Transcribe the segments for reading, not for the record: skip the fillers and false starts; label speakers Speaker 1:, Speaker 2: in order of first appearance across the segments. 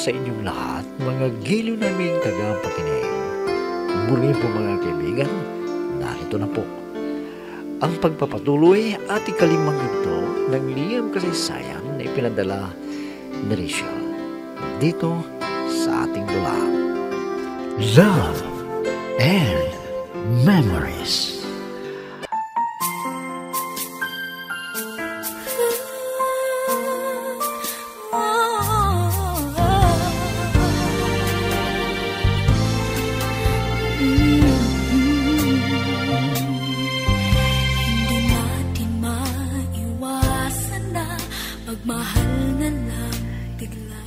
Speaker 1: sa inyong lahat, mga giliw naming tagapakinig. Muli po mga kaibigan, narito na po ang pagpapatuloy at ikalimang ito ng liyang kasaysayan na ipinadala ni Rachel dito sa ating dula. Love and Memories.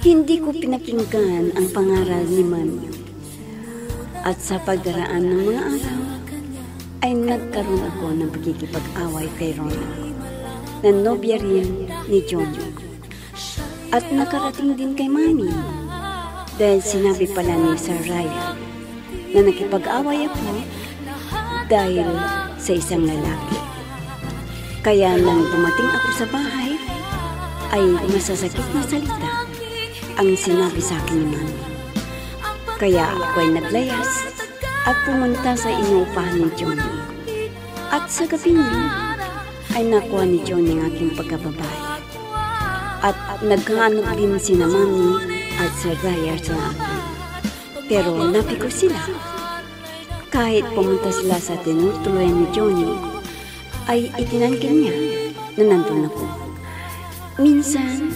Speaker 2: Hindi ko pinakinggan ang pangaral ni Mami. At sa pagdaraan ng mga araw, ay nagkaroon ako ng pagkikipag-away kay Rona, na nobya rin ni John. At nakarating din kay Mami, dahil sinabi pala ni Sir Ryan na nakipag-away ako dahil sa isang lalaki. Kaya nang dumating ako sa bahay, ay masasakit na salita ang sinabi sa akin ni Mami. Kaya ako ay naglayas at pumunta sa inuupahan ni Johnny. At sa gabi niya ay nakuha ni Johnny ang aking pagkababae. At naghahanap din sina Mami at Sir Raya sa akin. Pero napi ko sila. Kahit pumunta sila sa tinutuluyan ni Johnny, ay itinangkin niya na nandun ako. Minsan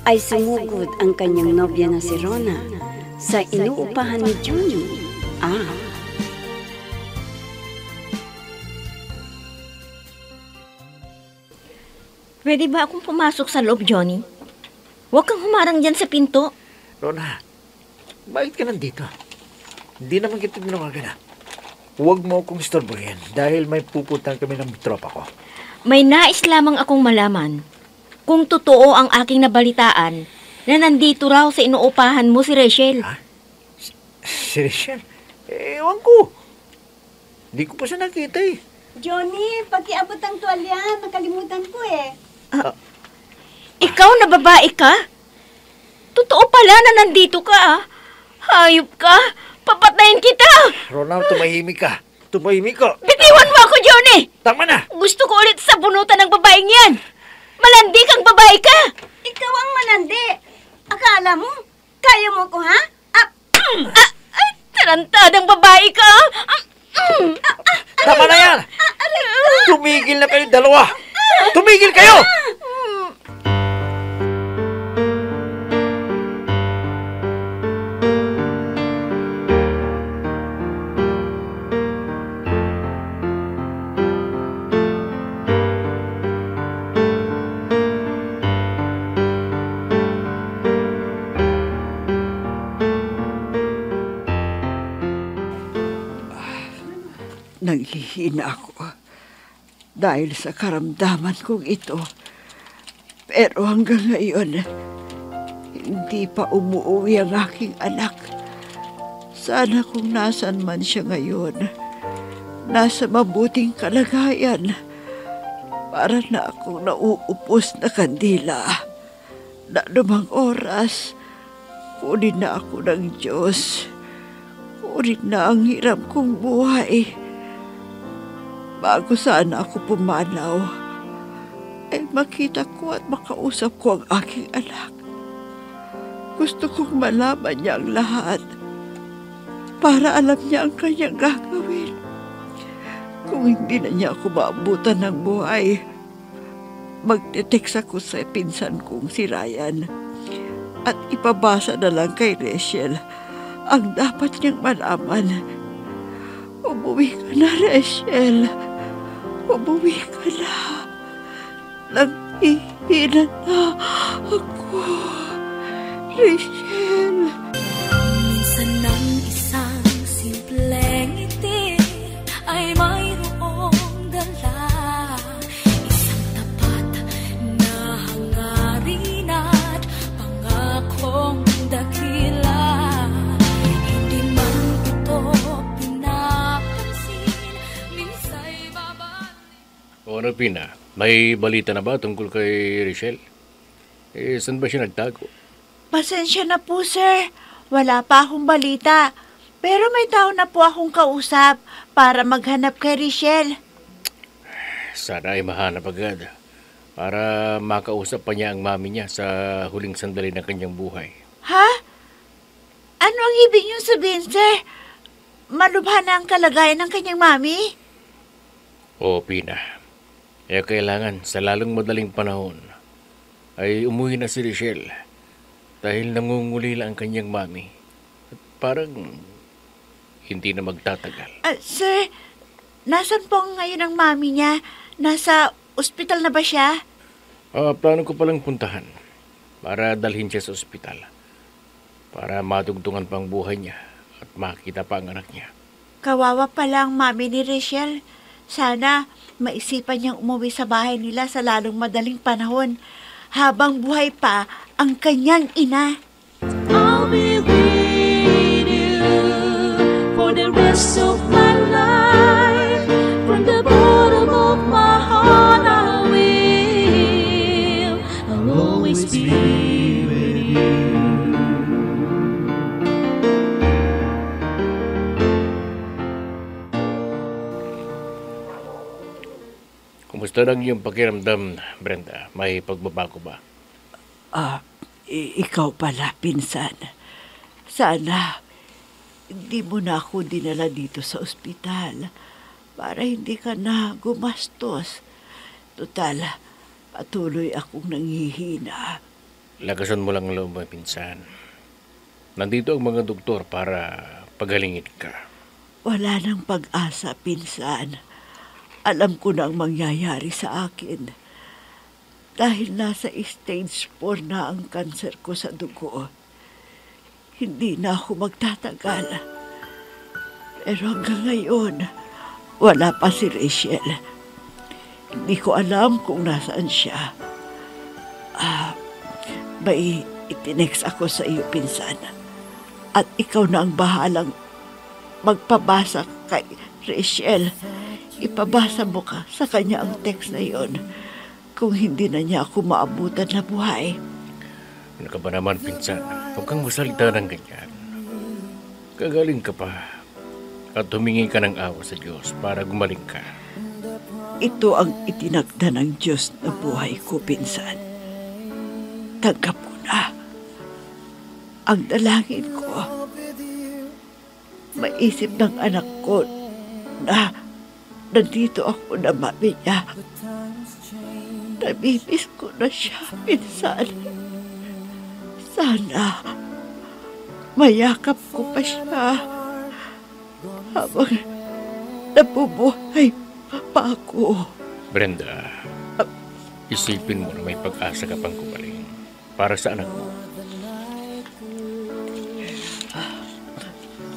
Speaker 2: ay sumugod ang kanyang nobya na si Rona sa inuupahan ni Johnny.
Speaker 3: Pwede ba akong pumasok sa loob, Johnny? Huwag kang humarang dyan sa pinto.
Speaker 1: Rona, bakit ka nandito? Hindi naman kita tinawagan. Huwag mo akong istorbohin dahil may pupuntahan kami ng tropa ko.
Speaker 3: May nais lamang akong malaman kung totoo ang aking nabalitaan na nandito raw sa inuupahan mo si Rachel.
Speaker 1: Ha? Si Rachel? Ewan ko. Hindi ko pa siya nakita eh.
Speaker 2: Johnny, pakiabot ang tuwalya. Nakalimutan ko eh.
Speaker 3: Ikaw na babae ka? Totoo pala na nandito ka. Hayop ka. Papatayin kita.
Speaker 1: Ronald, tumahimik ka. Tumahimik ka.
Speaker 3: Bitiwan mo ako, Johnny.
Speaker 1: Tama na.
Speaker 3: Gusto ko ulit sa bunutan ng babaeng yan. Malandi kang babae ka.
Speaker 2: Ikaw ang malandi. Akala mo, kaya mo ko, ha?
Speaker 3: Tarantadang babae ka.
Speaker 1: Tama na yan. Tumigil na kayo dalawa. Tumigil kayo.
Speaker 4: Nanghihina ako dahil sa karamdaman kong ito. Pero hanggang ngayon, hindi pa umuwi ang aking anak. Sana kung nasan man siya ngayon, nasa mabuting kalagayan para na akong nauupos na kandila. Na anumang oras, kunin na ako ng Diyos. Kunin na ang hirap kong buhay. Bago sana ako pumanaw, ay makita ko at makausap ko ang aking anak. Gusto kong malaman niya ang lahat para alam niya ang kanyang gagawin. Kung hindi na niya ako maabutan ng buhay, magte-text ako sa pinsan kong si Ryan at ipabasa na lang kay Rachel ang dapat niyang malaman. Umuwi ka na, Rachel. Umuwi ka na. Naghihina na ako, Rachel.
Speaker 5: Minsan ng isang simpleng ngiti ay mayroong dala. Isang tapat na hangarin at pangakong dakila. Hindi man ito pinapansin, minsa'y babalik.
Speaker 6: O ano, Pina? May balita na ba tungkol kay Rachel? Saan ba siya nagtago? Pasensya na po, sir. Wala pa akong balita. Pero may tao na po akong kausap para maghanap kay Richelle.
Speaker 7: Sana ay mahanap agad para makausap pa niya ang mami niya sa huling sandali ng kanyang buhay.
Speaker 6: Ha? Ano ang ibig niyong sabihin, sir? Malubha na ang kalagayan ng kanyang mami?
Speaker 7: Oo, Pina. Kaya kailangan sa lalong madaling panahon ay umuwi na si Richelle dahil nangungulila ang kanyang mami. At parang hindi na magtatagal.
Speaker 6: Sir, nasan po ngayon ang mami niya? Nasa ospital na ba siya?
Speaker 7: Plano ko palang puntahan para dalhin siya sa ospital para matugtungan pang buhay niya at makita pa ang anak niya.
Speaker 6: Kawawa pala ang mami ni Richelle. Sana maisipan niyang umuwi sa bahay nila sa lalong madaling panahon habang buhay pa ang kanyang ina.
Speaker 5: I'll be with you for the rest of my life. From the bottom of my heart I will. I'll always be with you.
Speaker 7: Kumusta lang yung pakiramdam, Brenda? May pagbabago ba?
Speaker 4: Ikaw pala, pinsan. Sana hindi mo na ako dinala dito sa ospital para hindi ka na gumastos. Total, patuloy akong nanghihina.
Speaker 7: Lakasan mo lang ang loob mo, pinsan. Nandito ang mga doktor para pagalingin ka.
Speaker 4: Wala nang pag-asa, pinsan. Alam ko na ang mangyayari sa akin. Dahil nasa stage 4 na ang kanser ko sa dugo. Hindi na ako magtatagal. Pero hanggang ngayon, wala pa si Richelle. Hindi ko alam kung nasaan siya. May itinext ako sa iyo, pinsan. At ikaw na ang bahalang magpabasa kay Richelle. Ipabasa mo ka sa kanya ang text na yon kung hindi na niya ako maabutan na buhay.
Speaker 7: Ano ka ba naman, pinsan? Huwag kang masalita ng ganyan. Gagaling ka pa at humingi ka ng awa sa Diyos para gumaling ka.
Speaker 4: Ito ang itinakda ng Diyos na buhay ko, pinsan. Tanggap ko na. Ang dalangin ko, maisip ng anak ko na nandito ako na mami niya. Namimiss ko na siya, pinsan. Sana mayakap ko pa siya habang nabubuhay pa ako.
Speaker 7: Brenda, isipin mo na may pag-asa ka pang gumaling para sa anak mo.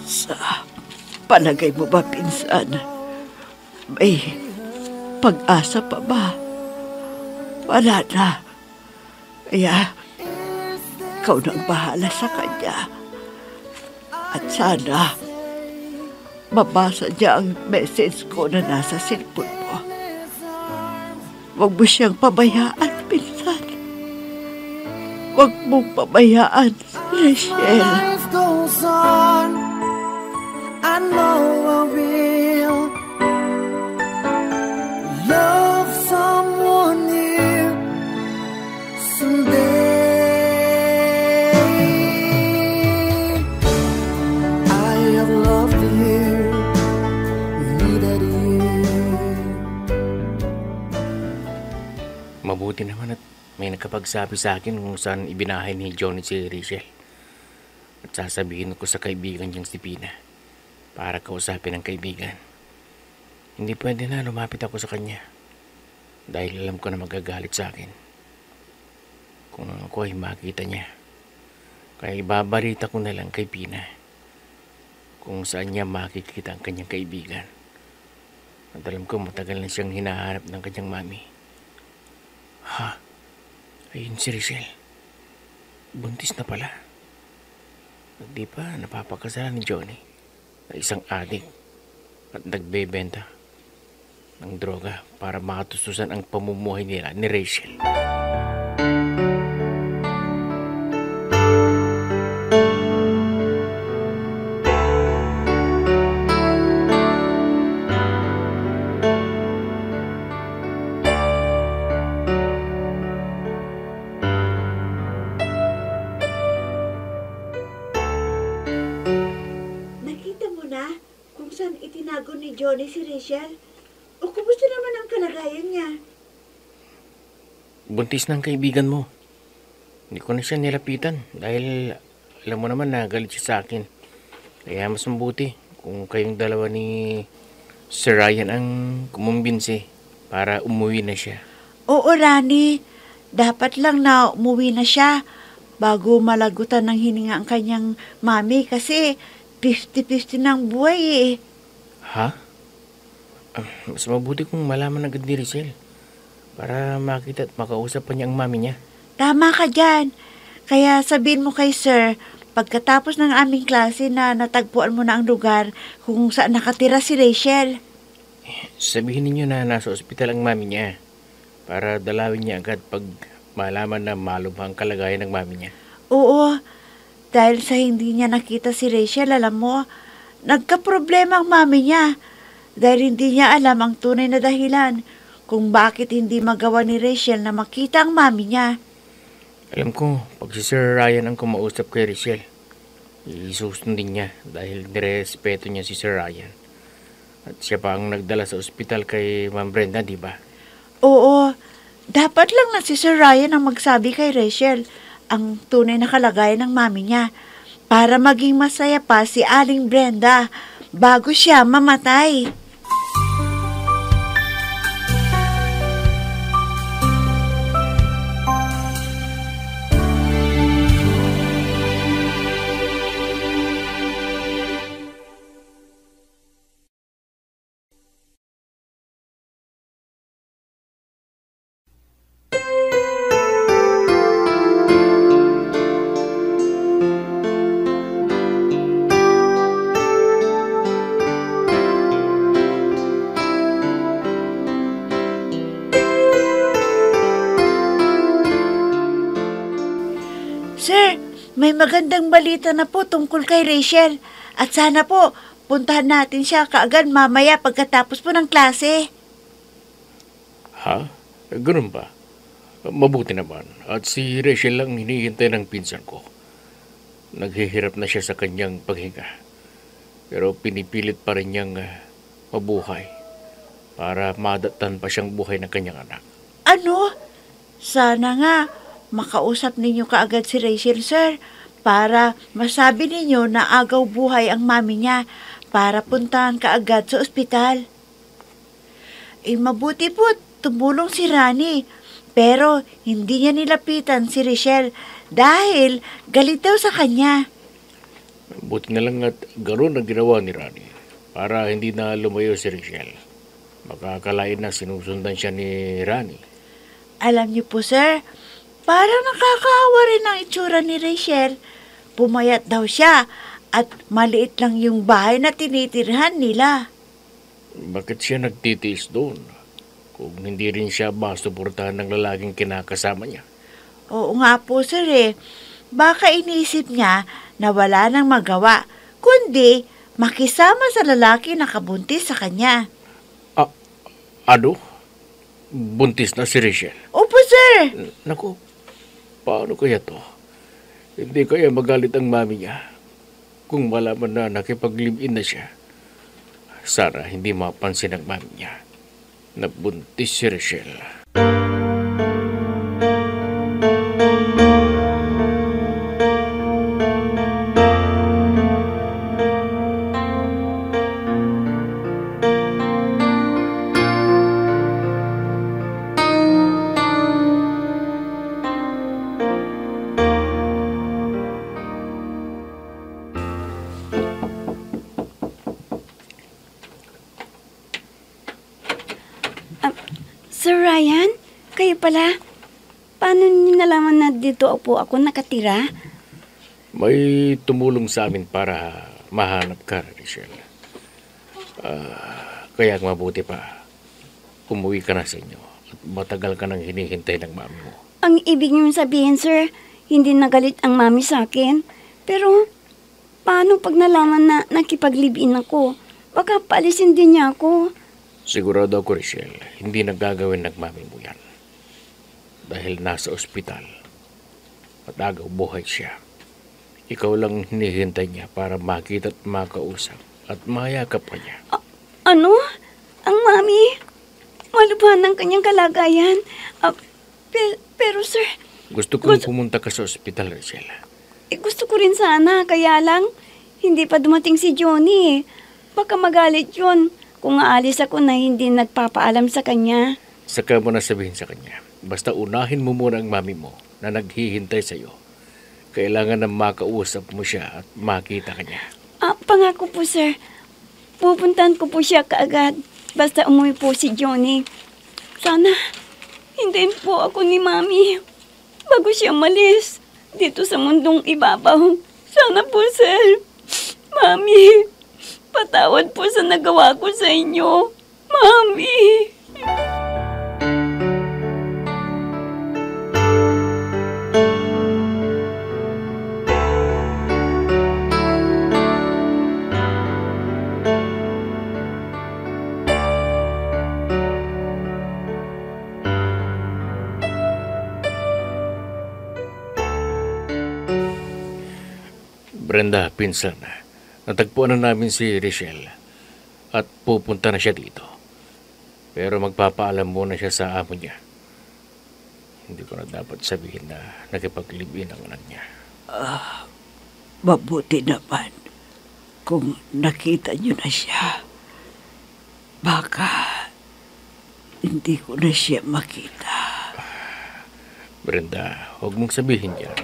Speaker 4: Sa palagay mo ba, pinsan? May pag-asa pa ba? Wala na. Kaya, ikaw nang bahala sa kanya. At sana, mabasa niya ang message ko na nasa cellphone mo. Huwag mo siyang pabayaan, pinsan. Huwag mong pabayaan, Richelle.
Speaker 8: Life goes on. I know I will love someone new someday. I have loved you, needed you.
Speaker 7: Mabuti naman at may nakapagsabi sa akin kung saan ibinahay ni Johnny si Richelle. At sasabihin ko sa kaibigan niyang si Pina para kausapin ang kaibigan. Hindi pwede na lumapit ako sa kanya dahil alam ko na magagalit sa akin kung ako ay makita niya. Kaya ibabalita ko na lang kay Pina kung saan niya makikita ang kanyang kaibigan. At alam ko matagal na siyang hinahanap ng kanyang mami. Ha? Ayun si Richelle. Buntis na pala. At di pa napapakasalan ni Johnny na isang adik at nagbebenta ng droga para makatustusan ang pamumuhay nila ni Richelle.
Speaker 6: sana kung saan itinago ni Johnny si Rachel? O kumusta naman ang kalagayan niya?
Speaker 7: Buntis ng kaibigan mo. Hindi ko na siya nilapitan dahil alam mo naman na galit siya sa akin. Kaya mas mabuti kung kayong dalawa ni Sir Ryan ang kumumbinsi para umuwi na siya.
Speaker 6: Oo, Rani. Dapat lang na umuwi na siya bago malagutan ng hininga ang kanyang mami kasi 50-50 ng buhay eh.
Speaker 7: Ha? Mas mabuti kung malaman agad ni Rizal para makita at makausap pa niya ang mami niya.
Speaker 6: Tama ka dyan. Kaya sabihin mo kay Sir, pagkatapos ng aming klase na natagpuan mo na ang lugar kung saan nakatira si Rachel.
Speaker 7: Sabihin ninyo na nasa ospital ang mami niya para dalawin niya agad pag malaman na malubhang kalagayan ng mami niya.
Speaker 6: Oo, dahil sa hindi niya nakita si Rachel, alam mo, nagka-problema ang mami niya. Dahil hindi niya alam ang tunay na dahilan kung bakit hindi magawa ni Rachel na makita ang mami niya.
Speaker 7: Alam ko, pag si Sir Ryan ang kumausap kay Rachel, isusundin niya dahil nirespeto niya si Sir Ryan. At siya pa ang nagdala sa ospital kay Ma'am Brenda, di ba?
Speaker 6: Oo, dapat lang na si Sir Ryan ang magsabi kay Rachel ang tunay na kalagayan ng mami niya para maging masaya pa si Aling Brenda bago siya mamatay. Sir, may magandang balita na po tungkol kay Rachel. At sana po, puntahan natin siya kaagad mamaya pagkatapos po ng klase.
Speaker 7: Ha? Ganun ba? Mabuti naman. At si Rachel lang hinihintay ng pinsan ko. Naghihirap na siya sa kanyang paghinga. Pero pinipilit pa rin niyang mabuhay para madatan pa siyang buhay ng kanyang anak.
Speaker 6: Ano? Sana nga makausap ninyo kaagad si Rachel, sir, para masabi ninyo na agaw buhay ang mami niya para puntahan kaagad sa ospital. Mabuti po, tumulong si Rani, pero hindi niya nilapitan si Rachel dahil galit daw sa kanya.
Speaker 7: Buti na lang at gano'n ang ginawa ni Rani para hindi na lumayo si Rachel. Makakalain na sinusundan siya ni Rani.
Speaker 6: Alam niyo po, sir, parang nakakaawa rin ang itsura ni Rachel. Pumayat daw siya at maliit lang yung bahay na tinitirhan nila.
Speaker 7: Bakit siya nagtitiis doon? Kung hindi rin siya masuportahan ng lalaking kinakasama niya.
Speaker 6: Oo nga po, sir eh. Baka iniisip niya na wala nang magawa, kundi makisama sa lalaki na kabuntis sa kanya.
Speaker 7: Ano? Buntis na si Rachel?
Speaker 6: Opo, sir.
Speaker 7: Naku, paano kaya to? Hindi kaya magalit ang mami niya kung malaman na nakipag-live-in na siya. Sana hindi mapansin ng mami niya na buntis si Rachel.
Speaker 2: Sir Ryan, kayo pala. Paano niyo nalaman na dito po ako nakatira?
Speaker 7: May tumulong sa amin para mahanap ka, Rachel. Kaya mabuti pa, umuwi ka na sa inyo at matagal ka nang hinihintay ng mami mo.
Speaker 2: Ang ibig niyo sabihin, sir, hindi nagalit ang mami sa akin. Pero, paano pag nalaman na nakipag-live-in ako? Baka paalisin din niya ako.
Speaker 7: Sigurado ako, Rachel, hindi nagagawin ng mami mo yan. Dahil nasa ospital at agaw buhay siya. Ikaw lang hinihintay niya para makita at makausap at mayakap ka niya.
Speaker 2: Ano? Ang mami? Malubhan ng kanyang kalagayan. Pero sir,
Speaker 7: Gusto kong pumunta ka sa ospital, Rachel.
Speaker 2: gusto ko rin sana. Kaya lang, hindi pa dumating si Johnny. Baka magalit yun kung aalis ako na hindi nagpapaalam sa kanya.
Speaker 7: Saka mo na sabihin sa kanya. Basta unahin mo muna ang mami mo na naghihintay sa iyo. Kailangan na makausap mo siya at makita ka niya.
Speaker 2: Pangako po sir, pupuntahan ko po siya kaagad. Basta umuwi po si Johnny. Sana, hintayin po ako ni Mami bago siya malis dito sa mundong ibabaw. Sana po, sir. Mami, patawad po sa nagawa ko sa inyo. Mami.
Speaker 7: Brenda, pinsan, natagpuan na namin si Rachel at pupunta na siya dito. Pero magpapaalam muna siya sa amo niya. Hindi ko na dapat sabihin na nakipag-live-in ang anak niya.
Speaker 4: Mabuti naman kung nakita niyo na siya. Baka hindi ko na siya makita.
Speaker 7: Brenda, huwag mong sabihin yan.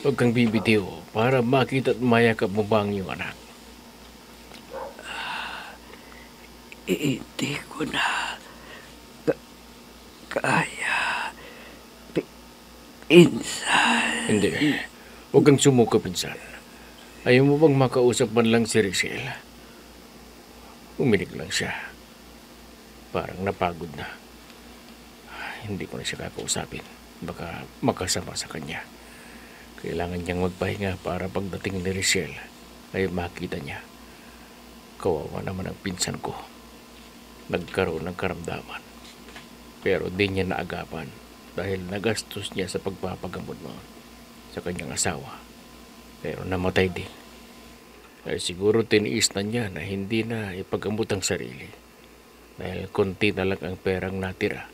Speaker 7: Huwag kang bibitiw para makita at mayakap mo ba ang iyong anak.
Speaker 4: Hindi ko na kaya. Pinsan.
Speaker 7: Hindi. Huwag kang sumuko, pinsan. Ayaw mo bang makausap man lang si Rachel? Uminig lang siya. Parang napagod na. Hindi ko na siya kakausapin. Baka makasama sa kanya. Kailangan niyang magpahinga para pagdating ni Rachel ay makita niya. Kawawa naman ang pinsan ko. Nagkaroon ng karamdaman. Pero di niya naagapan dahil nagastos niya sa pagpapagamot mo sa kanyang asawa. Pero namatay din. Ay siguro tiniis na niya na hindi na ipagamot ang sarili. Dahil konti na lang ang perang natira.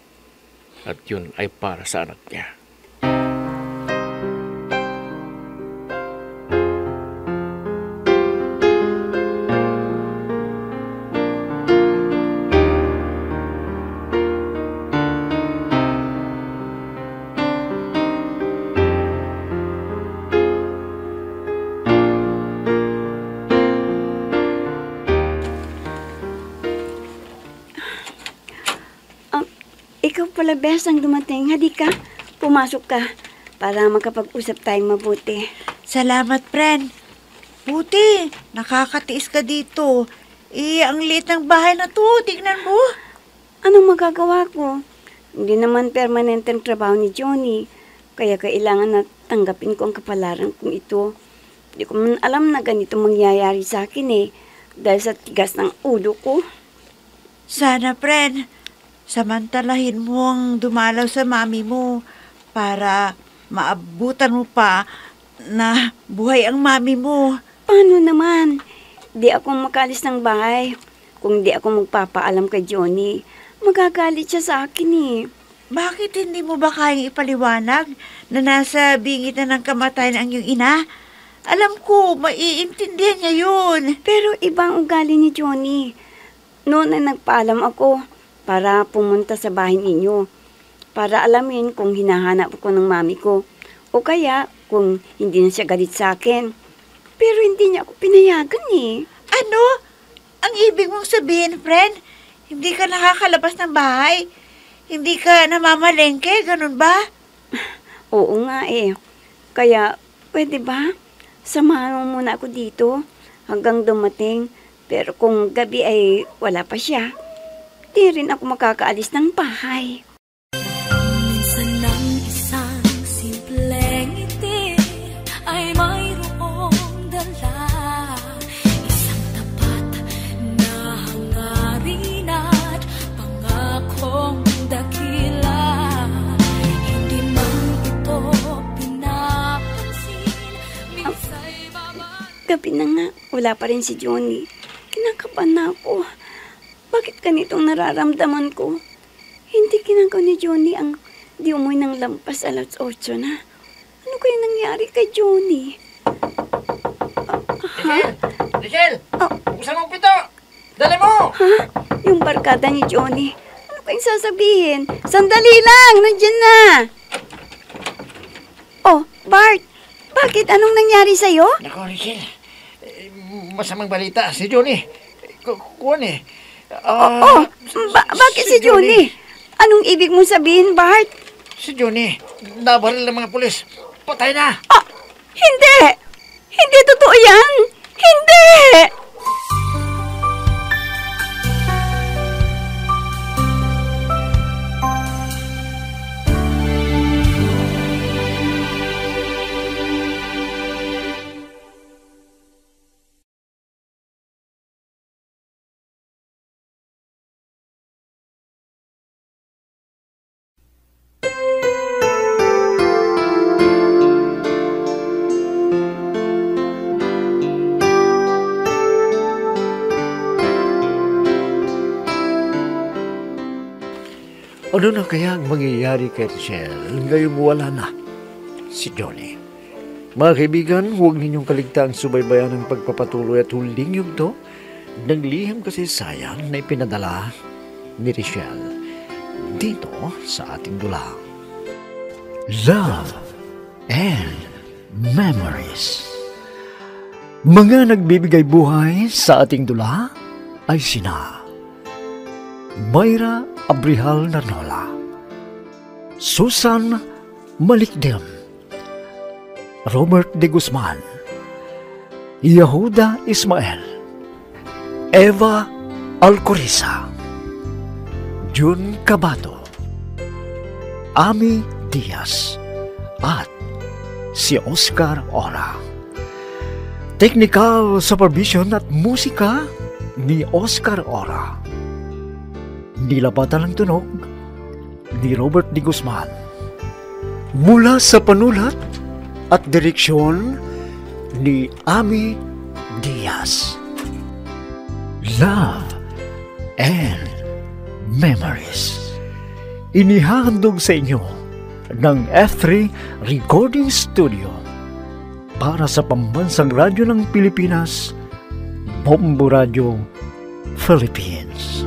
Speaker 7: At yun ay para sa anak niya.
Speaker 2: Ikaw pala, Bes, ang dumating. Halika, pumasok ka para makapag-usap tayong mabuti.
Speaker 6: Salamat, friend. Buti, nakakatiis ka dito. Ang liit ng bahay na to, tignan mo.
Speaker 2: Anong magagawa ko? Hindi naman permanente ang trabaho ni Johnny. Kaya kailangan na tanggapin ko ang kapalaran kong ito. Hindi ko man alam na ganito mangyayari sa akin dahil sa tigas ng ulo ko.
Speaker 6: Sana, friend, samantalahin mo ang dumalaw sa mami mo para maabutan mo pa na buhay ang mami mo.
Speaker 2: Paano naman? Di ako makalis ng bahay. Kung di ako magpapaalam kay Johnny, magagalit siya sa akin
Speaker 6: Bakit hindi mo ba kayang ipaliwanag na nasa bingit na ng kamatayan ang iyong ina? Alam ko, maiintindihan niya yun.
Speaker 2: Pero ibang ugali ni Johnny. Noon ay nagpaalam ako para pumunta sa bahay ninyo. Para alamin kung hinahanap ko ng mami ko. O kaya kung hindi na siya galit sa akin. Pero hindi niya ako pinayagan
Speaker 6: Ano? Ang ibig mong sabihin, friend? Hindi ka nakakalabas ng bahay? Hindi ka namamalengke? Ganun ba?
Speaker 2: Oo nga Kaya pwede ba? Samahan mo muna ako dito hanggang dumating. Pero kung gabi ay wala pa siya, di rin ako makakaalis ng bahay.
Speaker 5: Minsan ng isang simpleng ngiti ay mayroong dala. Isang tapat na hangarin at pangakong dakila. Hindi man ito pinapansin, minsa'y babalik.
Speaker 2: Gabi na nga, wala pa rin si Johnny. Kinakabahan na ako. Bakit ganitong nararamdaman ko? Hindi ginagawa ni Johnny ang di umuwi ng lampas alas 8 na. Ano kaya nangyari kay Johnny?
Speaker 1: Rachel! Buksan mo ang pito! Dali mo!
Speaker 2: Ha? Yung barkada ni Johnny. Ano kayang sasabihin? Sandali lang! Nandiyan na! Oh, Bart! Bakit? Anong nangyari sa'yo?
Speaker 1: Nako, Rachel. Masamang balita. Si Johnny. Kuwan eh.
Speaker 2: Bakit si Johnny? Anong ibig mong sabihin, Bart?
Speaker 1: Si Johnny. Nabaril ng mga pulis. Patay na!
Speaker 2: Hindi! Hindi totoo yan! Hindi!
Speaker 1: Ano na kaya ang mangyayari kay Rachel ngayong wala na si Johnny? Mga kaibigan, huwag ninyong kaligtaang subaybayan ang pagpapatuloy at huling yugto ng liham kasaysayan na ipinadala ni Rachel dito sa ating dulang. Love and Memories. Mga nagbibigay buhay sa ating dula ay sina Mayra Abrihal Narnola, Susan Malikdem, Robert de Guzman, Yehuda Ismael, Eva Alcoriza, Jun Cabato, Ami Diaz, at si Oscar Ora. Technical supervision at musika ni Oscar Ora. Nilapatan ng tunog ni Robert de Guzman. Mula sa panulat at direksyon ni Ami Diaz. Love and Memories. Inihahandog sa inyo ng F3 Recording Studio para sa Pambansang Radyo ng Pilipinas, Bombo Radio, Philippines.